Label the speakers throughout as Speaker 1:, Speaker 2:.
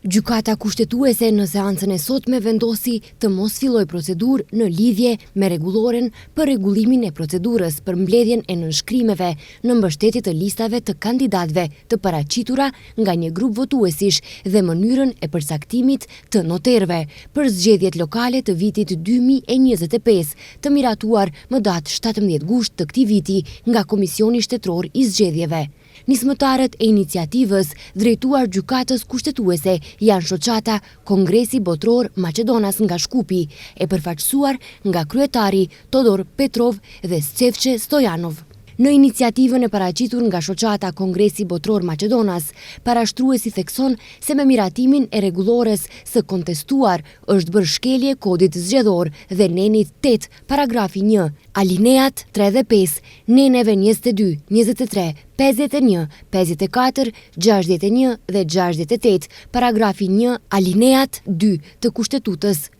Speaker 1: Gjykata kushtetuese në seancën e sotme vendosi të mos filloj procedurë në lidhje me rregulloren për rregullimin e procedurës për mbledhjen e nënshkrimeve në mbështetje të listave të kandidatëve të paraqitura nga një grup votuesish dhe mënyrën e përcaktimit të noterëve për zgjedhjet lokale të vitit 2025, të miratuar më datë 17 gusht të këtij viti nga Komisioni Shtetëror i Zgjedhjeve. Nismëtarët e iniciativës drejtuar gjykatës kushtetuese janë shoqata Kongresi Botror Maqedonas nga Shkupi, e përfaqësuar nga kryetari Todor Petrov dhe Stefçe Stojanov. Në iniciativën e paraqitur nga shoqata Kongresi Botror Maqedonas, parashtruesi thekson se me miratimin e rregullores së kontestuar është bërë shkelje kodit zgjedhor dhe nenit 8, paragrafi 1, alineat 3 dhe 5, neneve 22, 23, 51, 54, 61 dhe 68, paragrafi 1, alineat 2 të kushtetutës.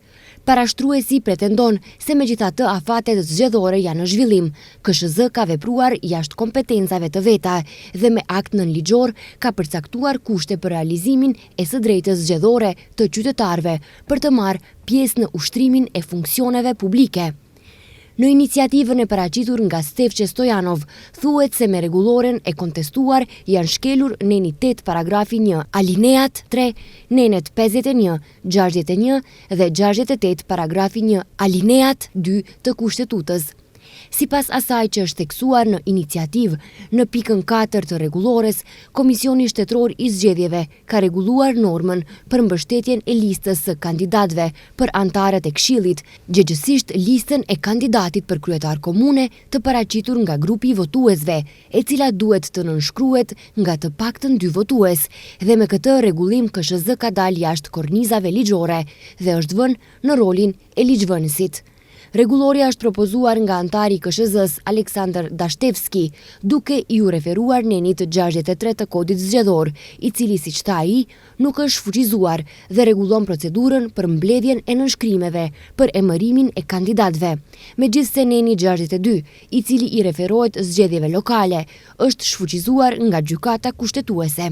Speaker 1: Parashtruesi pretendon se megjithatë afatet zgjedhore janë në zhvillim, KSZ ka vepruar jashtë kompetencave të veta dhe me akt nënligjor ka përcaktuar kushte për realizimin e së drejtës zgjedhore të qytetarëve për të marrë pjesë në ushtrimin e funksioneve publike. Në iniciativën e paraqitur nga Stefçe Stojanov, thuhet se me rregulloren e kontestuar janë shkelur neni 8 paragrafi 1, alineat 3, nenet 51, 61 dhe 68 paragrafi 1, alineat 2 të kushtetutës. Sipas asaj që është theksuar në iniciativë, në pikën 4 të rregullores, Komisioni Shtetëror i Zgjedhjeve ka rregulluar normën për mbështetjen e listës së kandidatëve për antarët e Këshillit, gjithsesi listën e kandidatit për kryetar komune të paraqitur nga grupi i votuesve, e cila duhet të nënshkruhet nga të paktën 2 votues, dhe me këtë rregullim KSZ ka dalë jashtë kornizave ligjore dhe është vënë në rolin e ligjvënësit. Rregulloria është propozuar nga antari i KSZ-s Aleksandr Dashtevski, duke iu referuar nenit 63 të kodit zgjedhor, i cili, siç tha ai, nuk është fuqizuar dhe rregullon procedurën për mbledhjen e nënshkrimeve për emërimin e kandidatëve. Megjithse neni 62, i cili i referohet zgjedhjeve lokale, është shfuqizuar nga gjykata kushtetuese.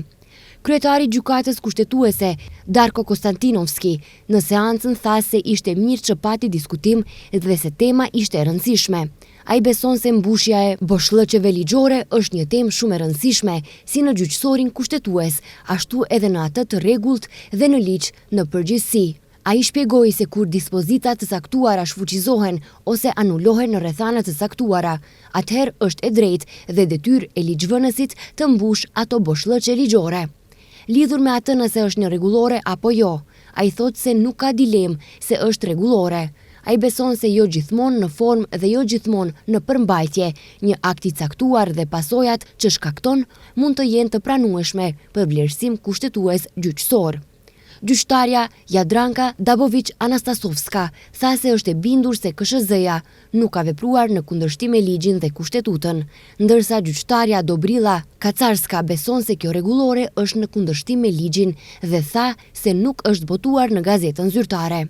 Speaker 1: Kryetari i gjykatës kushtetuese, Darko Konstantinovski, në seancën tha se ishte mirë që pati diskutim dhe se tema ishte e rëndësishme. Ai beson se mbushja e boshllëqeve ligjore është një temë shumë e rëndësishme, si në gjyqësorin kushtetues, ashtu edhe në atë të rregullt dhe në ligj në përgjithësi. Ai shpjegoi se kur dispozitat të saktuara shfuqizohen ose anulohen në rrethana të saktuara, atëherë është e drejtë dhe detyrë e ligjvënësit të mbush ato boshllëqe ligjore. Lidhur me atë nëse është një rregullore apo jo, ai thotë se nuk ka dilemë se është rregullore. Ai beson se jo gjithmonë në formë dhe jo gjithmonë në përmbajtje, një akt i caktuar dhe pasojat që shkakton mund të jenë të pranueshme për vlerësim kushtetues gjyqësor. Gjyqtarja Jadranka Dabovic Anastasovska tha se është e bindur se KSZ-ja nuk ka vepruar në kundërshtim me ligjin dhe kushtetutën, ndërsa gjyqtarja Dobrila Kacarska beson se kjo rregullore është në kundërshtim me ligjin dhe tha se nuk është botuar në gazetën zyrtare.